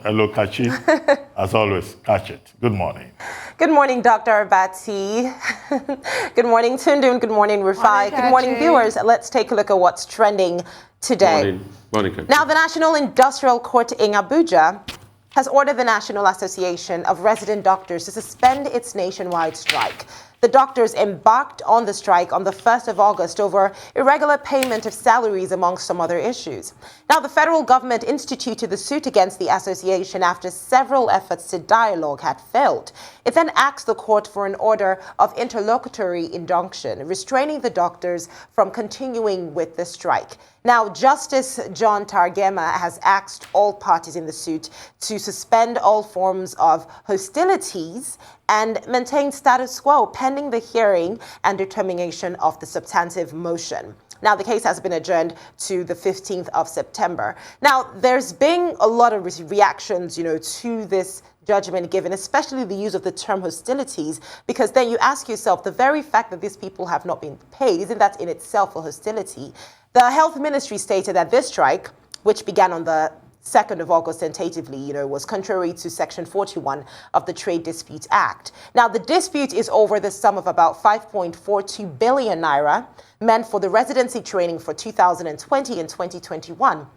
Hello, Kachi. As always, catch it. Good morning. Good morning, Dr. Abati. Good morning, Tundun. Good morning, Rufai. Good morning, viewers. Let's take a look at what's trending today. Morning. Now, the National Industrial Court in Abuja has ordered the National Association of Resident Doctors to suspend its nationwide strike. The doctors embarked on the strike on the 1st of August over irregular payment of salaries, amongst some other issues. Now, the federal government instituted the suit against the association after several efforts to dialogue had failed. It then asked the court for an order of interlocutory injunction, restraining the doctors from continuing with the strike. Now, Justice John Targema has asked all parties in the suit to suspend all forms of hostilities and maintain status quo pending the hearing and determination of the substantive motion. Now, the case has been adjourned to the 15th of September. Now, there's been a lot of reactions, to this judgment given, especially the use of the term hostilities, because then you ask yourself, the very fact that these people have not been paid, isn't that in itself a hostility? The health ministry stated that this strike, which began on the 2nd of August tentatively, was contrary to Section 41 of the Trade Disputes Act. Now, the dispute is over the sum of about 5.42 billion naira meant for the residency training for 2020 and 2021.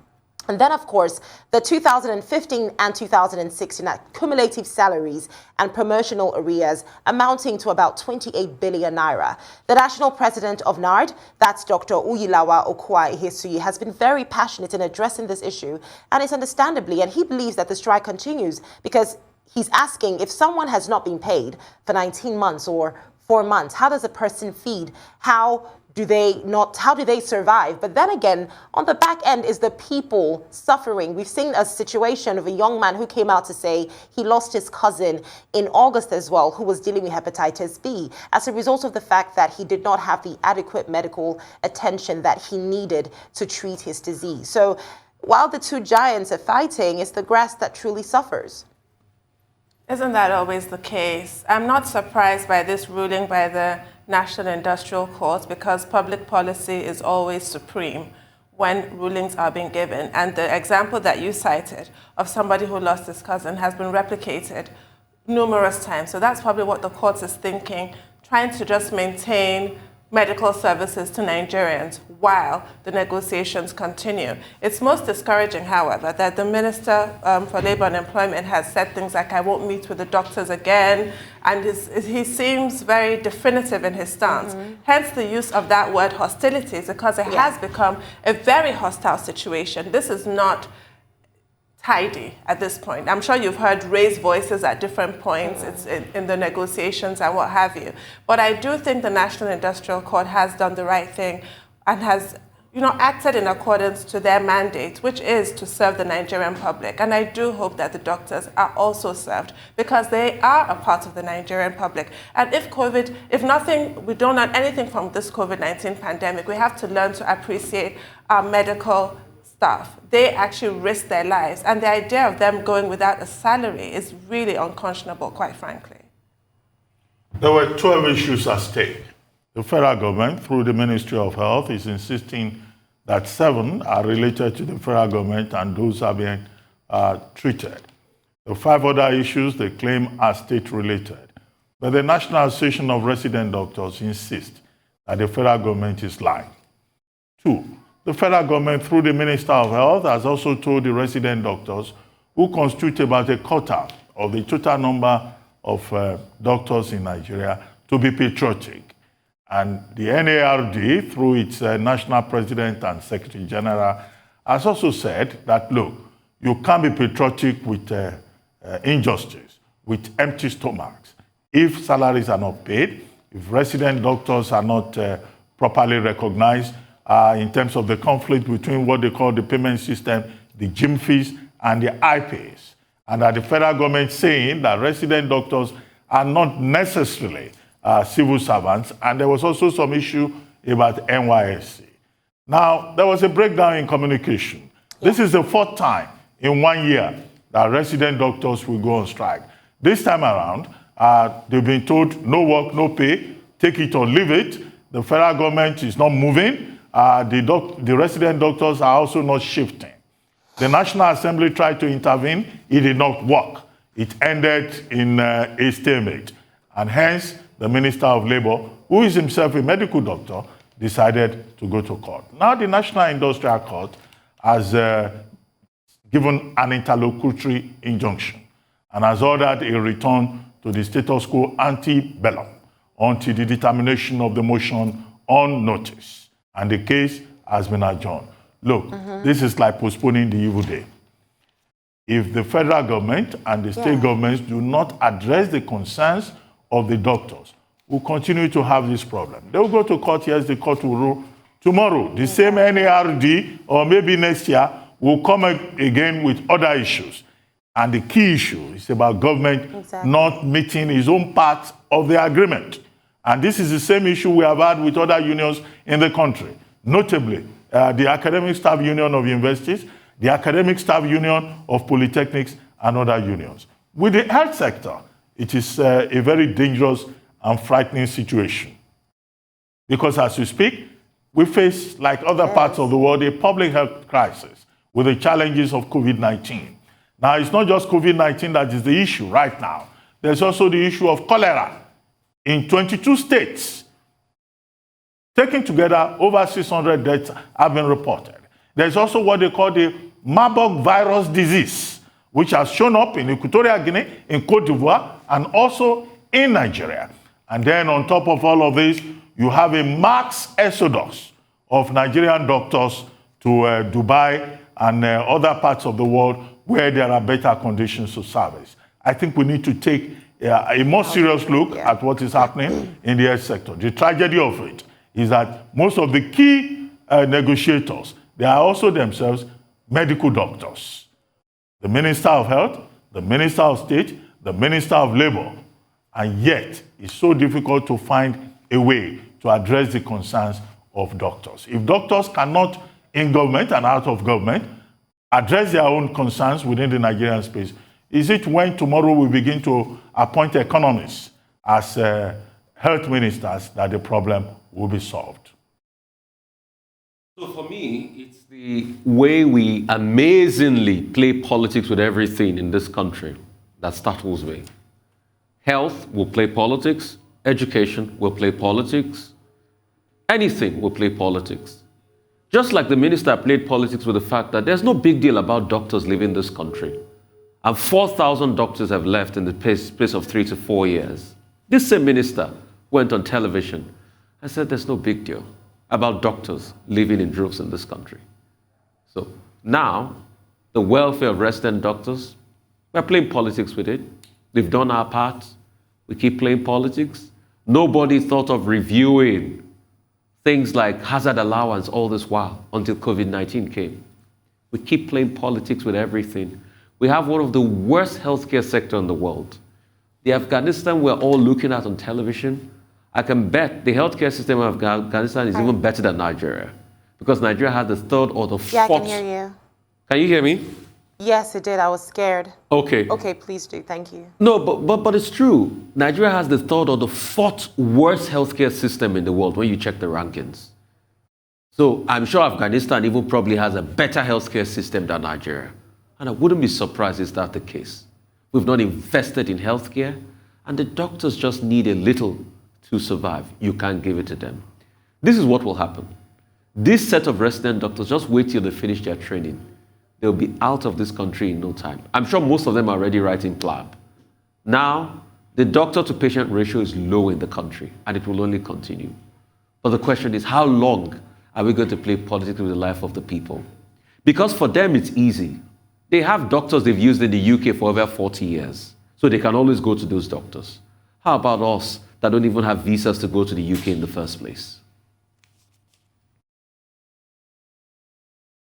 And then, of course, the 2015 and 2016 cumulative salaries and promotional arrears amounting to about 28 billion naira. The national president of NARD, that's Dr. Uyilawa Okwa-Ihesuyi, has been very passionate in addressing this issue, and it's understandably, and he believes that the strike continues because he's asking, if someone has not been paid for 19 months or 4 months, how does a person feed? How do they survive? But then again, on the back end is the people suffering. We've seen a situation of a young man who came out to say he lost his cousin in August as well, who was dealing with hepatitis B as a result of the fact that he did not have the adequate medical attention that he needed to treat his disease. So while the two giants are fighting, it's the grass that truly suffers. Isn't that always the case? I'm not surprised by this ruling by the National Industrial Court because public policy is always supreme when rulings are being given. And the example that you cited of somebody who lost his cousin has been replicated numerous times. So that's probably what the court is thinking, trying to just maintain medical services to Nigerians while the negotiations continue. It's most discouraging, however, that the Minister for Labour and Employment has said things like, I won't meet with the doctors again, and he seems very definitive in his stance. Hence the use of that word hostilities, because it has become a very hostile situation. This is not tidy at this point. I'm sure you've heard raised voices at different points it's in the negotiations and what have you. But I do think the National Industrial Court has done the right thing and has acted in accordance to their mandate, which is to serve the Nigerian public. And I do hope that the doctors are also served because they are a part of the Nigerian public. And if nothing, we don't learn anything from this COVID-19 pandemic, we have to learn to appreciate our medical staff. They actually risk their lives, and the idea of them going without a salary is really unconscionable, quite frankly. There were 12 issues at stake. The federal government, through the Ministry of Health, is insisting that 7 are related to the federal government and those are being treated. The 5 other issues they claim are state-related. But the National Association of Resident Doctors insists that the federal government is lying. 2. The federal government, through the Minister of Health, has also told the resident doctors, who constitute about a quarter of the total number of doctors in Nigeria, to be patriotic. And the NARD, through its national president and secretary general, has also said that, look, you can't be patriotic with injustice, with empty stomachs. If salaries are not paid, if resident doctors are not properly recognized, in terms of the conflict between what they call the payment system, the gym fees, and the IPs. And that the federal government saying that resident doctors are not necessarily civil servants. And there was also some issue about NYSC. Now, there was a breakdown in communication. This is the 4th time in 1 year that resident doctors will go on strike. This time around, they've been told no work, no pay, take it or leave it. The federal government is not moving. The resident doctors are also not shifting. The National Assembly tried to intervene. It did not work. It ended in a stalemate. And hence, the Minister of Labour, who is himself a medical doctor, decided to go to court. Now, the National Industrial Court has given an interlocutory injunction and has ordered a return to the status quo ante bellum until the determination of the motion on notice. And the case has been adjourned. Look, this is like postponing the evil day. If the federal government and the state governments do not address the concerns of the doctors, we'll continue to have this problem. They will go to court, yes, the court will rule tomorrow. The same NARD, or maybe next year, will come again with other issues. And the key issue is about government not meeting its own part of the agreement. And this is the same issue we have had with other unions in the country, notably the Academic Staff Union of Universities, the Academic Staff Union of Polytechnics, and other unions. With the health sector, it is a very dangerous and frightening situation. Because as we speak, we face, like other parts of the world, a public health crisis with the challenges of COVID-19. Now, it's not just COVID-19 that is the issue right now. There's also the issue of cholera in 22 states. Taken together, over 600 deaths have been reported. There's also what they call the Marburg virus disease, which has shown up in Equatorial Guinea, in Cote d'Ivoire, and also in Nigeria. And then on top of all of this, you have a mass exodus of Nigerian doctors to Dubai and other parts of the world where there are better conditions to service. I think we need to take a more serious look at what is happening in the health sector. The tragedy of it is that most of the key negotiators, they are also themselves medical doctors. The Minister of Health, the Minister of State, the Minister of Labor, and yet it's so difficult to find a way to address the concerns of doctors. If doctors cannot, in government and out of government, address their own concerns within the Nigerian space, is it when tomorrow we begin to appoint economists as health ministers that the problem will be solved? So for me, it's the way we amazingly play politics with everything in this country that startles me. Health will play politics, education will play politics, anything will play politics. Just like the minister played politics with the fact that there's no big deal about doctors leaving this country. And 4,000 doctors have left in the space of 3 to 4 years. This same minister went on television and said there's no big deal about doctors living in droves in this country. So now, the welfare of resident doctors, we're playing politics with it. We've done our part. We keep playing politics. Nobody thought of reviewing things like hazard allowance all this while until COVID-19 came. We keep playing politics with everything. We have one of the worst healthcare sector in the world. The Afghanistan we're all looking at on television, I can bet the healthcare system of Afghanistan is even better than Nigeria, because Nigeria had the third or the fourth. Yeah, I can hear you. Can you hear me? Yes, it did. I was scared. Okay. Okay, please do. Thank you. No, but it's true. Nigeria has the third or the fourth worst healthcare system in the world when you check the rankings. So I'm sure Afghanistan even probably has a better healthcare system than Nigeria. And I wouldn't be surprised if that's the case. We've not invested in healthcare, and the doctors just need a little to survive. You can't give it to them. This is what will happen. This set of resident doctors, just wait till they finish their training. They'll be out of this country in no time. I'm sure most of them are already writing PLAB. Now, the doctor-to-patient ratio is low in the country, and it will only continue. But the question is, how long are we going to play politics with the life of the people? Because for them, it's easy. They have doctors they've used in the UK for over 40 years, so they can always go to those doctors. How about us that don't even have visas to go to the UK in the first place?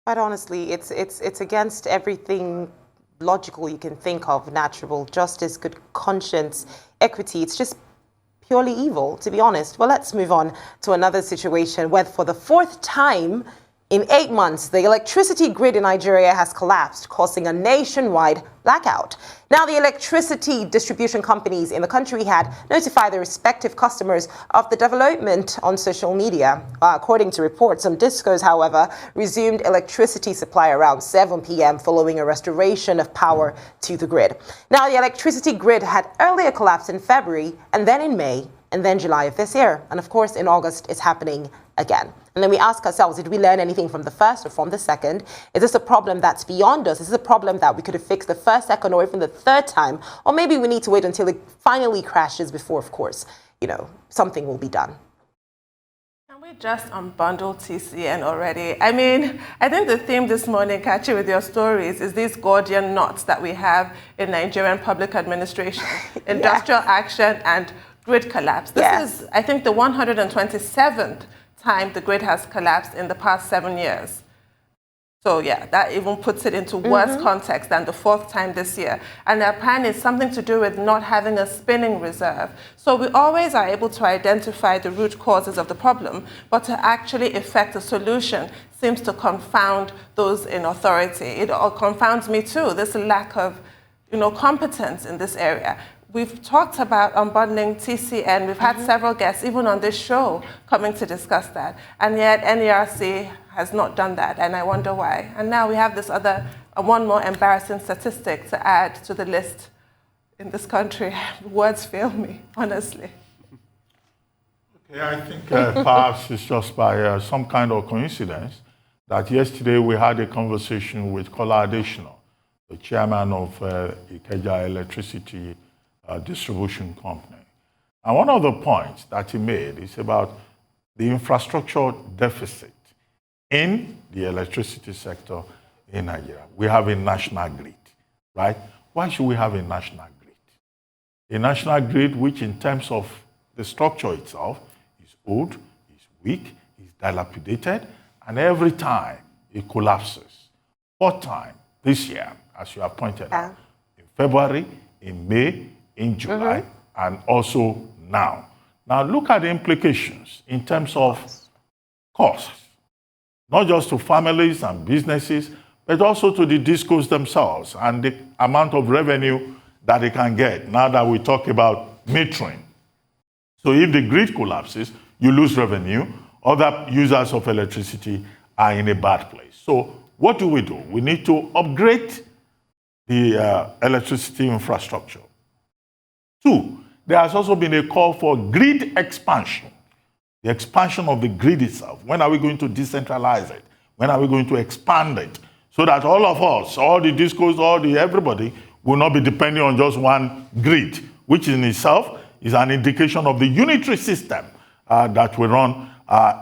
Quite honestly, it's against everything logical you can think of: natural justice, good conscience, equity. It's just purely evil, to be honest. Well, let's move on to another situation where, for the fourth time In 8 months, the electricity grid in Nigeria has collapsed, causing a nationwide blackout. Now, the electricity distribution companies in the country had notified their respective customers of the development on social media. According to reports, some discos, however, resumed electricity supply around 7 p.m. following a restoration of power to the grid. Now, the electricity grid had earlier collapsed in February, and then in May, and then July of this year. And of course, in August, it's happening again. And then we ask ourselves, did we learn anything from the first or from the second? Is this a problem that's beyond us? Is this a problem that we could have fixed the first, second, or even the third time? Or maybe we need to wait until it finally crashes before, of course, something will be done. Can we just unbundle TCN already? I mean, I think the theme this morning, Kachi, with your stories, is these Gordian knots that we have in Nigerian public administration, industrial action and grid collapse. This is, I think, the 127th time the grid has collapsed in the past 7 years. So yeah, that even puts it into worse context than the 4th time this year. And their plan is something to do with not having a spinning reserve. So we always are able to identify the root causes of the problem, but to actually effect a solution seems to confound those in authority. It all confounds me too, this lack of competence in this area. We've talked about unbundling TCN. We've had several guests, even on this show, coming to discuss that. And yet NERC has not done that, and I wonder why. And now we have this other, one more embarrassing statistic to add to the list in this country. Words fail me, honestly. Okay, I think perhaps it's just by some kind of coincidence that yesterday we had a conversation with Kola Additional, the chairman of Ex-Bbnaija Electricity Distribution Company. And one of the points that he made is about the infrastructure deficit in the electricity sector in Nigeria. We have a national grid, right? Why should we have a national grid? A national grid which in terms of the structure itself is old, is weak, is dilapidated, and every time it collapses. 4th time this year, as you have pointed out, in February, in May, in July, and also now. Now look at the implications in terms of costs, not just to families and businesses, but also to the discos themselves and the amount of revenue that they can get now that we talk about metering. So if the grid collapses, you lose revenue, other users of electricity are in a bad place. So what do? We need to upgrade the electricity infrastructure. 2, there has also been a call for grid expansion, the expansion of the grid itself. When are we going to decentralize it? When are we going to expand it? So that all of us, all the discos, everybody will not be depending on just one grid, which in itself is an indication of the unitary system that we run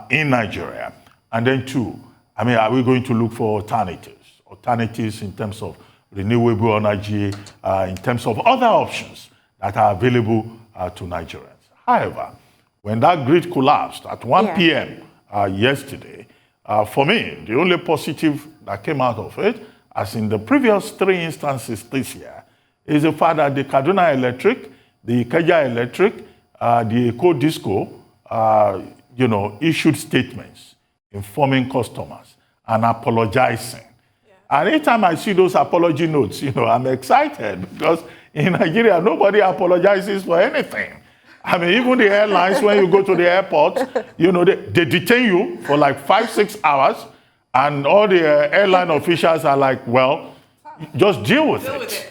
in Nigeria. And then 2, are we going to look for alternatives? Alternatives in terms of renewable energy, in terms of other options that are available to Nigerians. However, when that grid collapsed at 1 p.m. Yesterday, for me, the only positive that came out of it, as in the previous 3 instances this year, is the fact that the Kaduna Electric, the Ikeja Electric, the Eco Disco, issued statements informing customers and apologizing. And anytime I see those apology notes, I'm excited because in Nigeria, nobody apologizes for anything. Even the airlines, when you go to the airport, they detain you for like 5-6 hours, and all the airline officials are like, well, just deal with it.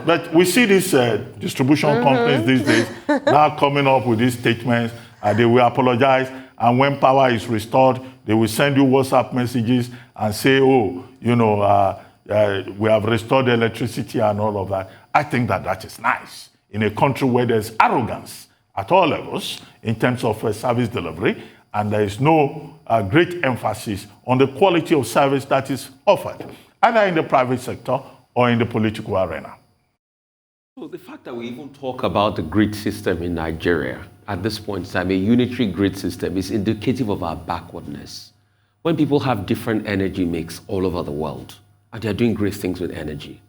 But we see these distribution companies these days now coming up with these statements. They will apologize, and when power is restored, they will send you WhatsApp messages and say, we have restored the electricity and all of that. I think that is nice in a country where there's arrogance at all levels in terms of service delivery, and there is no great emphasis on the quality of service that is offered, either in the private sector or in the political arena. So the fact that we even talk about the grid system in Nigeria at this point in time, a unitary grid system, is indicative of our backwardness. When people have different energy mix all over the world, and they're doing great things with energy,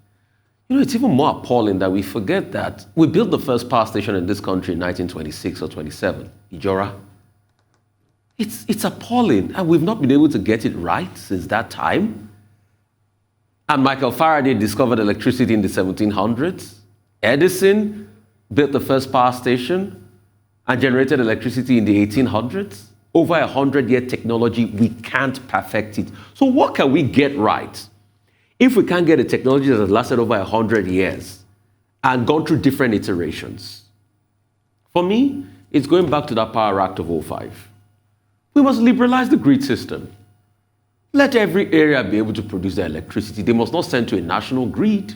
it's even more appalling that we forget that we built the first power station in this country in 1926 or 27, Ijora. It's appalling, and we've not been able to get it right since that time. And Michael Faraday discovered electricity in the 1700s. Edison built the first power station and generated electricity in the 1800s. Over 100-year technology, we can't perfect it. So what can we get right? If we can't get a technology that has lasted over 100 years and gone through different iterations. For me, it's going back to that Power Act of 2005. We must liberalize the grid system. Let every area be able to produce their electricity. They must not send to a national grid.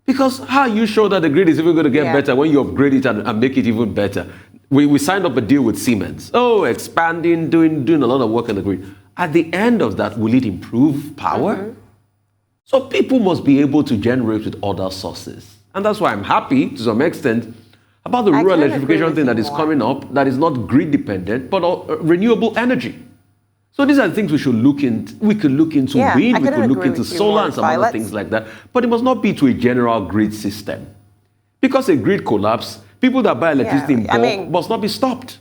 Because how are you sure that the grid is even going to get better when you upgrade it and make it even better? We signed up a deal with Siemens. Oh, expanding, doing a lot of work on the grid. At the end of that, will it improve power? Mm-hmm. So people must be able to generate with other sources. And that's why I'm happy, to some extent, about the rural electrification thing that is coming up, that is not grid dependent, but renewable energy. So these are the things we should look into. We could look into wind, we could look into solar and some other things like that. But it must not be to a general grid system. Because a grid collapse, people that buy electricity in bulk must not be stopped.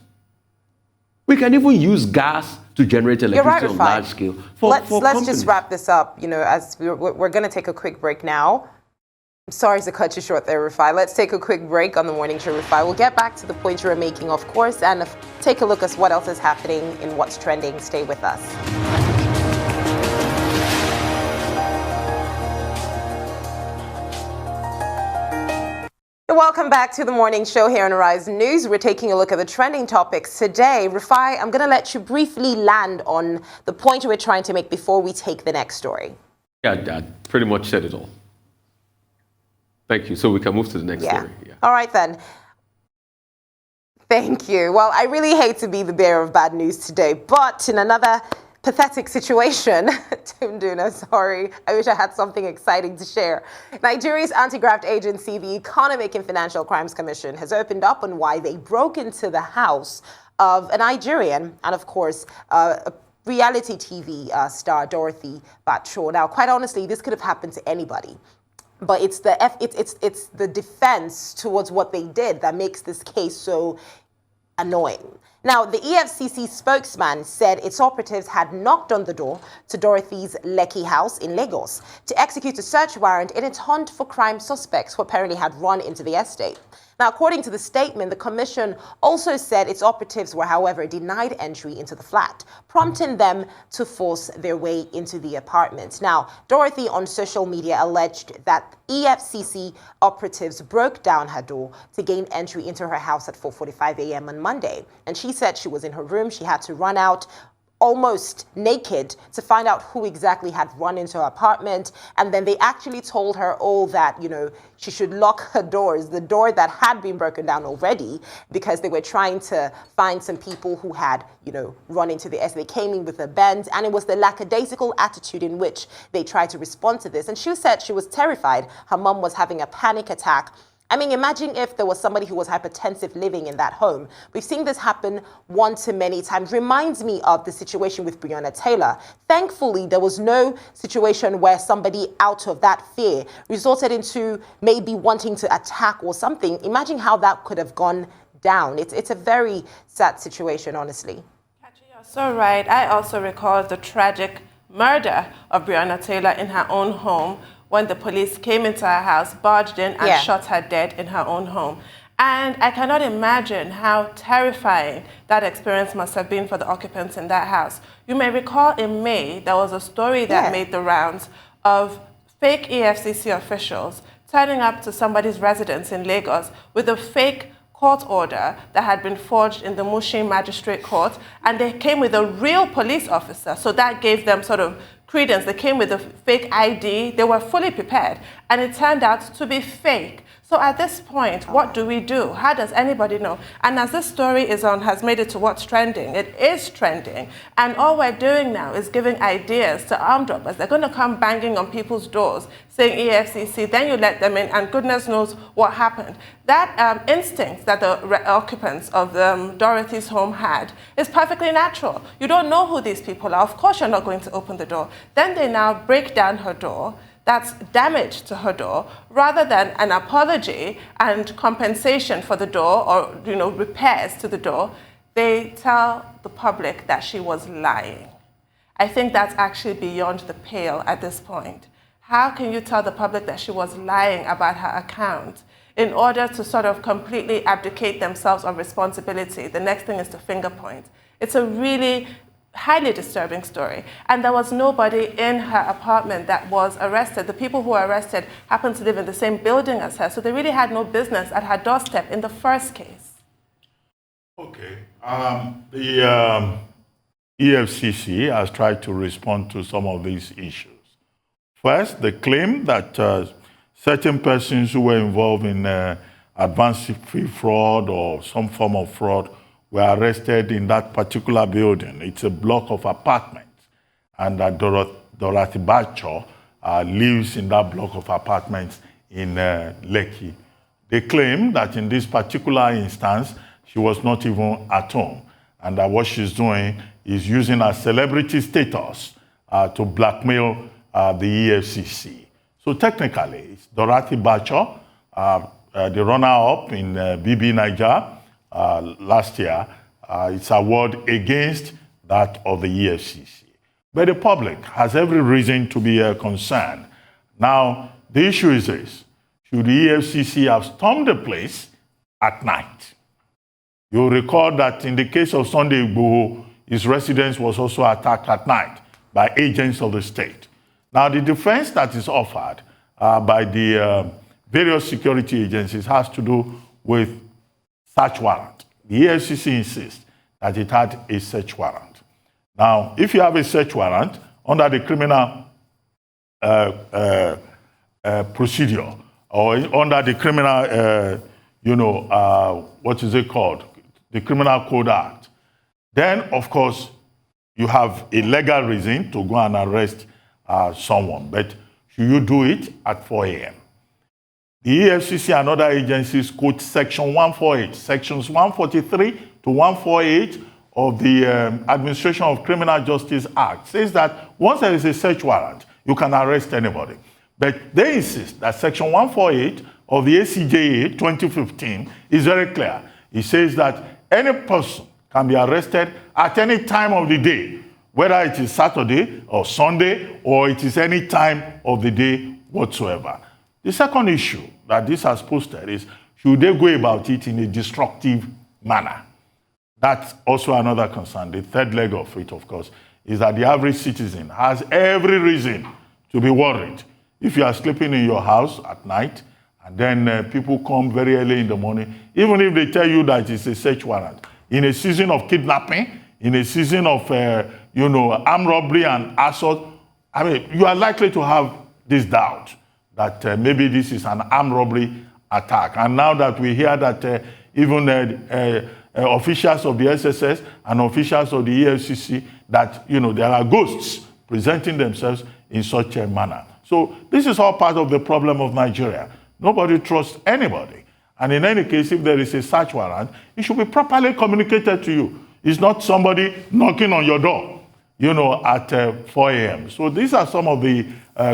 We can even use gas to generate electricity on large scale. Let's just wrap this up. As we're going to take a quick break now. I'm sorry to cut you short there, Rufai. Let's take a quick break on the morning show, Rufai. We'll get back to the point you were making, of course, and take a look at what else is happening and what's trending. Stay with us. Welcome back to the morning show here on Arise News. We're taking a look at the trending topics today. Rufai, I'm going to let you briefly land on the point you were trying to make before we take the next story. Yeah, Dad, pretty much said it all. Thank you. So we can move to the next story. Yeah. All right, then. Thank you. Well, I really hate to be the bearer of bad news today, but in another pathetic situation, Timduna, sorry, I wish I had something exciting to share. Nigeria's anti-graft agency, the Economic and Financial Crimes Commission, has opened up on why they broke into the house of a Nigerian and, of course, a reality TV star, Dorothy Batcho. Now, quite honestly, this could have happened to anybody. But it's the defense towards what they did that makes this case so annoying. Now, the EFCC spokesman said its operatives had knocked on the door to Dorothy's Lekki house in Lagos to execute a search warrant in its hunt for crime suspects who apparently had run into the estate. Now, according to the statement, the commission also said its operatives were, however, denied entry into the flat, prompting them to force their way into the apartment. Now, Dorothy on social media alleged that EFCC operatives broke down her door to gain entry into her house at 4:45 a.m. on Monday. And she said she was in her room. She had to run out almost naked to find out who exactly had run into her apartment. And then they actually told her, that, she should lock her doors, the door that had been broken down already, because they were trying to find some people who had, run into the estate. They came in with a bend, and it was the lackadaisical attitude in which they tried to respond to this. And she said she was terrified. Her mom was having a panic attack. I mean, imagine if there was somebody who was hypertensive living in that home. We've seen this happen one too many times. Reminds me of the situation with Breonna Taylor. Thankfully, there was no situation where somebody out of that fear resulted into maybe wanting to attack or something. Imagine how that could have gone down. It's a very sad situation, honestly. You're so right. I also recall the tragic murder of Breonna Taylor in her own home, when the police came into her house, barged in, and shot her dead in her own home. And I cannot imagine how terrifying that experience must have been for the occupants in that house. You may recall in May, there was a story that made the rounds of fake EFCC officials turning up to somebody's residence in Lagos with a fake court order that had been forged in the Mushin Magistrate Court, and they came with a real police officer, so that gave them sort of credence. They came with a fake ID. They were fully prepared, and it turned out to be fake. So at this point, what do we do? How does anybody know? And as this story has made it to what's trending, it is trending. And all we're doing now is giving ideas to armed robbers. They're going to come banging on people's doors saying EFCC, then you let them in, and goodness knows what happened. That instinct that the occupants of Dorothy's home had is perfectly natural. You don't know who these people are. Of course you're not going to open the door. Then they now break down her door. That's damage to her door, rather than an apology and compensation for the door, or repairs to the door. they tell the public that she was lying. I think that's actually beyond the pale at this point. How can you tell the public that she was lying about her account in order to sort of completely abdicate themselves of responsibility? The next thing is to finger point. It's a really highly disturbing story. And there was nobody in her apartment that was arrested. The people who were arrested happened to live in the same building as her, so they really had no business at her doorstep in the first case. Okay. The EFCC has tried to respond to some of these issues. First, they claim that certain persons who were involved in advance fee fraud or some form of fraud were arrested in that particular building. It's a block of apartments, and that Dorothy Bacho lives in that block of apartments in Lekki. They claim that in this particular instance, she was not even at home, and that what she's doing is using her celebrity status to blackmail the EFCC. So technically, it's Dorothy Bacho, the runner-up in Ex-Bbnaija last year. It's a word against that of the EFCC. But the public has every reason to be concerned. Now, the issue is this: should the EFCC have stormed the place at night? You'll recall that in the case of Sunday Igboho, his residence was also attacked at night by agents of the state. Now, the defense that is offered by the various security agencies has to do with search warrant. The EFCC insists that it had a search warrant. Now, if you have a search warrant under the criminal procedure or under the criminal, what is it called? The Criminal Code Act, then, of course, you have a legal reason to go and arrest someone. But should you do it at 4 a.m.? The EFCC and other agencies quote Section 148, Sections 143 to 148 of the Administration of Criminal Justice Act says that once there is a search warrant, you can arrest anybody. But they insist that Section 148 of the ACJA 2015 is very clear. It says that any person can be arrested at any time of the day, whether it is Saturday or Sunday, or it is any time of the day whatsoever. The second issue that this has posted is, should they go about it in a destructive manner? That's also another concern. The third leg of it, of course, is that the average citizen has every reason to be worried. If you are sleeping in your house at night, and then people come very early in the morning, even if they tell you that it's a search warrant, in a season of kidnapping, in a season of armed robbery and assault, I mean, you are likely to have this doubt that maybe this is an armed robbery attack. And now that we hear that even officials of the SSS and officials of the EFCC, that there are ghosts presenting themselves in such a manner. So this is all part of the problem of Nigeria. Nobody trusts anybody. And in any case, if there is a search warrant, it should be properly communicated to you. It's not somebody knocking on your door, at 4 a.m. So these are some of the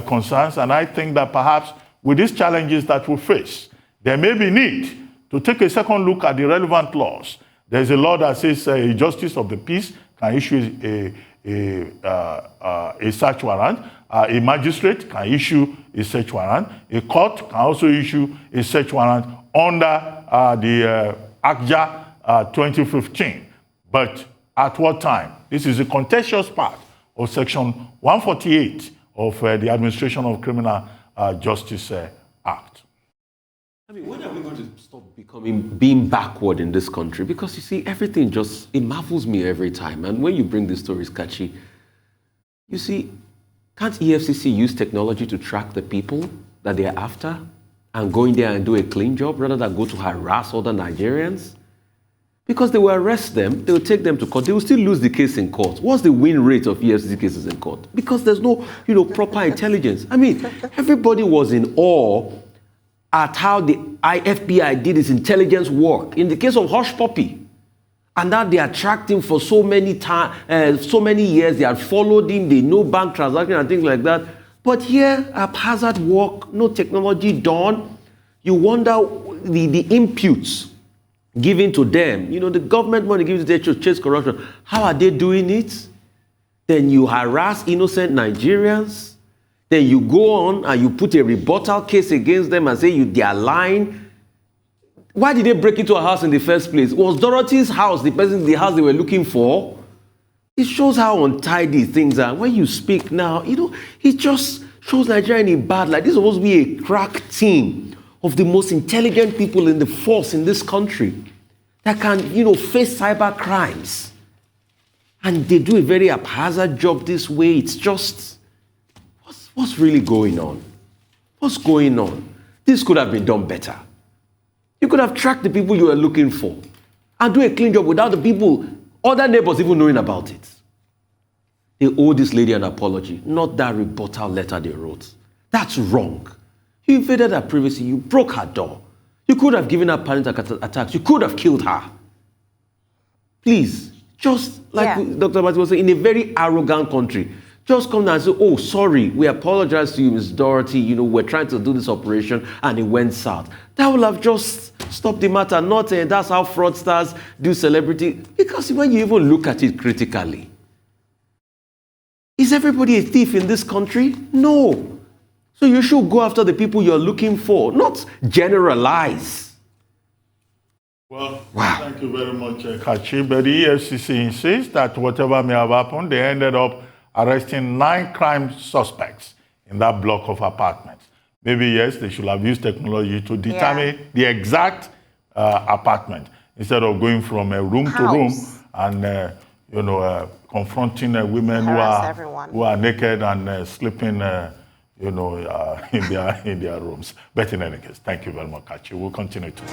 concerns, and I think that perhaps with these challenges that we face, there may be need to take a second look at the relevant laws. There's a law that says a justice of the peace can issue a search warrant. A magistrate can issue a search warrant. A court can also issue a search warrant under the ACJA 2015. But at what time? This is a contentious part of Section 148 of the Administration of Criminal Justice Act. I mean, when are we going to stop being backward in this country? Because you see, everything it marvels me every time. And when you bring these stories, Kachi, you see, can't EFCC use technology to track the people that they're after and go in there and do a clean job rather than go to harass other Nigerians? Because they will arrest them, they will take them to court, they will still lose the case in court. What's the win rate of EFCC cases in court? Because there's no, proper intelligence. I mean, everybody was in awe at how the FBI did its intelligence work. In the case of Hush Puppy, and now they are tracked him for so many years, they have followed him, they know bank transactions and things like that. But here, haphazard work, no technology done. You wonder the imputes given to them, the government money given to them to chase corruption, how are they doing it? Then you harass innocent Nigerians. Then you go on and you put a rebuttal case against them and say they are lying. Why did they break into a house in the first place? Was Dorothy's house the house they were looking for? It shows how untidy things are. When you speak now, it just shows Nigeria in a bad light. This is supposed to be a crack team of the most intelligent people in the force in this country that can, face cyber crimes. And they do a very haphazard job this way. It's just, what's really going on? What's going on? This could have been done better. You could have tracked the people you were looking for and do a clean job without the people, other neighbors even knowing about it. They owe this lady an apology, not that rebuttal letter they wrote. That's wrong. You invaded her privacy. You broke her door. You could have given her panic attacks. You could have killed her. Please, just like Dr. Abati was saying, in a very arrogant country, just come down and say, oh, sorry, we apologize to you, Ms. Dorothy. We're trying to do this operation and it went south. That will have just stopped the matter. Not that's how fraudsters do celebrity. Because when you even look at it critically, is everybody a thief in this country? No. So you should go after the people you're looking for, not generalize. Well, Thank you very much, Kachi. But the EFCC insists that whatever may have happened, they ended up arresting 9 crime suspects in that block of apartments. Maybe, yes, they should have used technology to determine the exact apartment instead of going from room to room and, confronting women who are naked and sleeping, in their rooms. But in any case, thank you very much, Kachi. We'll continue to.